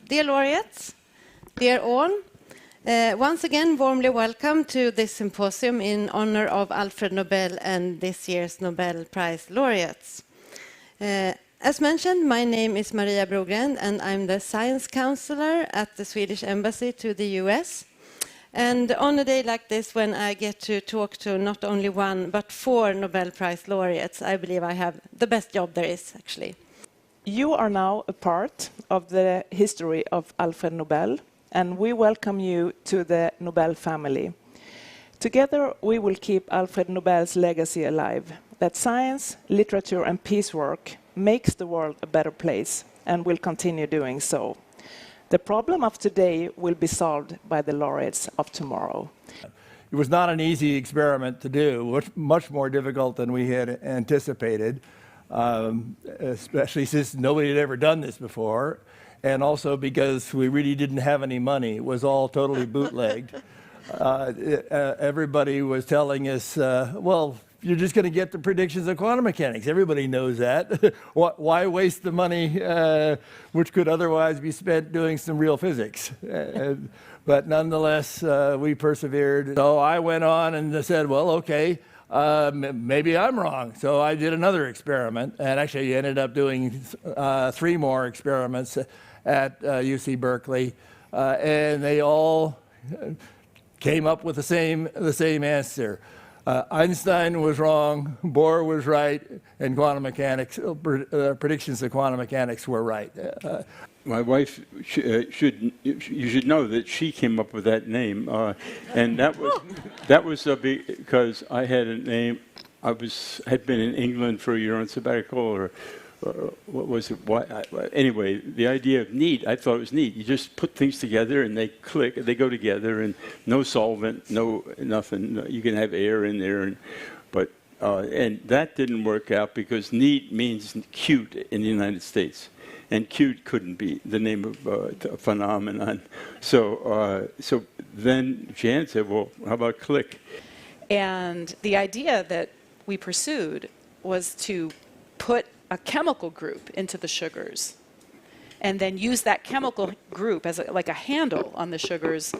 Dear laureates, dear all, once again, warmly welcome to this symposium in honor of Alfred Nobel and this year's Nobel Prize Laureates. As mentioned, my name is Maria Brogren, and I'm the Science Counselor at the Swedish Embassy to the US. And on a day like this, when I get to talk to not only one, but 4 Nobel Prize laureates, I believe I have the best job there is, actually. You are now a part of the history of Alfred Nobel, and we welcome you to the Nobel family. Together, we will keep Alfred Nobel's legacy alive, that science, literature, and peace work makes the world a better place, and will continue doing so. The problem of today will be solved by the laureates of tomorrow. It was not an easy experiment to do, much more difficult than we had anticipated, especially since nobody had ever done this before, and also because we really didn't have any money. It was all totally bootlegged. Everybody was telling us, well, you're just going to get the predictions of quantum mechanics. Everybody knows that. Why waste the money which could otherwise be spent doing some real physics? But nonetheless, we persevered. So I went on and said, well, okay, maybe I'm wrong. So I did another experiment, and actually ended up doing 3 more experiments at UC Berkeley, and they all came up with the same answer. Einstein was wrong, Bohr was right, and quantum mechanics, predictions of quantum mechanics were right. My wife you should know that she came up with that name, and that was because I had a name. Had been in England for a year on sabbatical, or what was it? Anyway, the idea of neat, I thought it was neat. You just put things together and they click, they go together, and no solvent, no nothing. You can have air in there, and that didn't work out because neat means cute in the United States, and cute couldn't be the name of a phenomenon. So then Jan said, well, how about click? And the idea that we pursued was to put a chemical group into the sugars, and then use that chemical group as like a handle on the sugars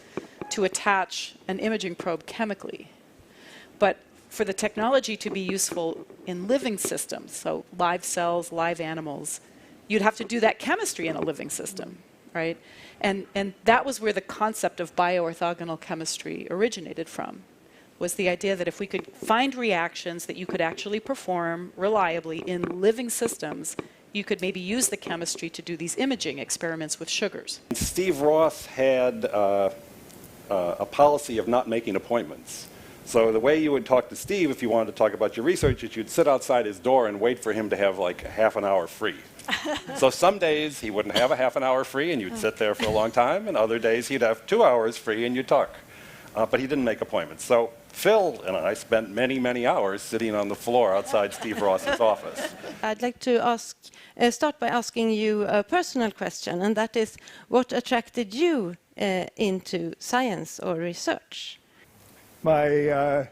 to attach an imaging probe chemically. But for the technology to be useful in living systems, so live cells, live animals, you'd have to do that chemistry in a living system, right? And that was where the concept of bioorthogonal chemistry originated from, was the idea that if we could find reactions that you could actually perform reliably in living systems, you could maybe use the chemistry to do these imaging experiments with sugars. Steve Ross had a policy of not making appointments. So the way you would talk to Steve if you wanted to talk about your research is you'd sit outside his door and wait for him to have like half an hour free. So some days he wouldn't have a half an hour free and you'd sit there for a long time, and other days he'd have 2 hours free and you'd talk. But he didn't make appointments. So Phil and I spent many, many hours sitting on the floor outside Steve Ross's office. I'd like to start by asking you a personal question, and that is, what attracted you into science or research? My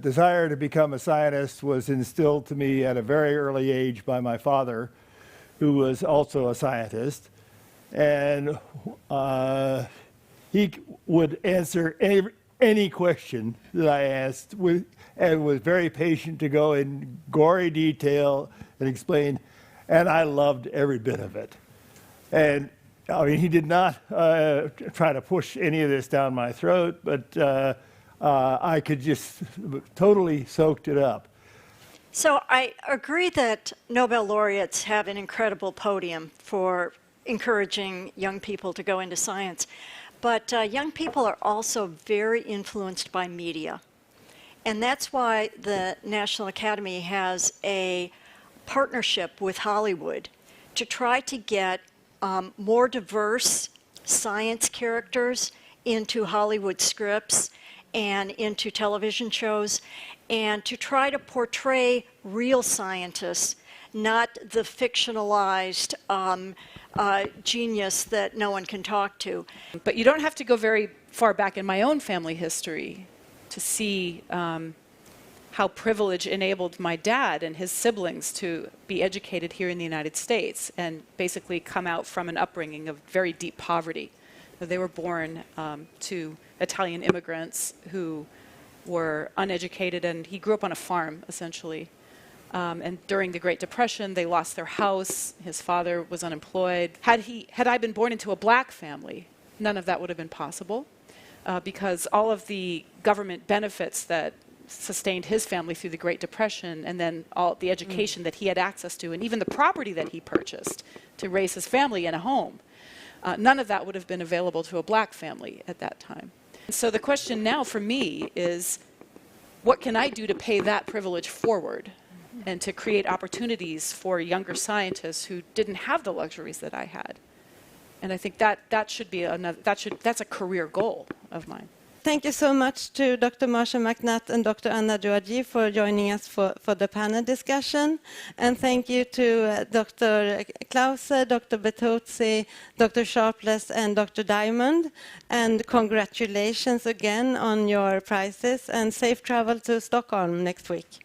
desire to become a scientist was instilled to me at a very early age by my father, who was also a scientist. And he would answer any question that I asked, and was very patient to go in gory detail and explain, and I loved every bit of it. And I mean, he did not try to push any of this down my throat, but I could just totally soaked it up. So I agree that Nobel laureates have an incredible podium for encouraging young people to go into science. But young people are also very influenced by media. And that's why the National Academy has a partnership with Hollywood to try to get more diverse science characters into Hollywood scripts and into television shows, and to try to portray real scientists, not the fictionalized genius that no one can talk to. But you don't have to go very far back in my own family history to see how privilege enabled my dad and his siblings to be educated here in the United States and basically come out from an upbringing of very deep poverty. They were born to Italian immigrants who were uneducated, and he grew up on a farm, essentially. And during the Great Depression, they lost their house. His father was unemployed. Had I been born into a black family, none of that would have been possible, because all of the government benefits that sustained his family through the Great Depression, and then all the education that he had access to, and even the property that he purchased to raise his family in a home, none of that would have been available to a black family at that time. And so the question now for me is, what can I do to pay that privilege forward and to create opportunities for younger scientists who didn't have the luxuries that I had? And I think that should be that's a career goal of mine. Thank you so much to Dr. Marsha McNutt and Dr. Anna Joaji for joining us for the panel discussion. And thank you to Dr. Klause, Dr. Betozzi, Dr. Sharpless, and Dr. Diamond. And congratulations again on your prizes, and safe travel to Stockholm next week.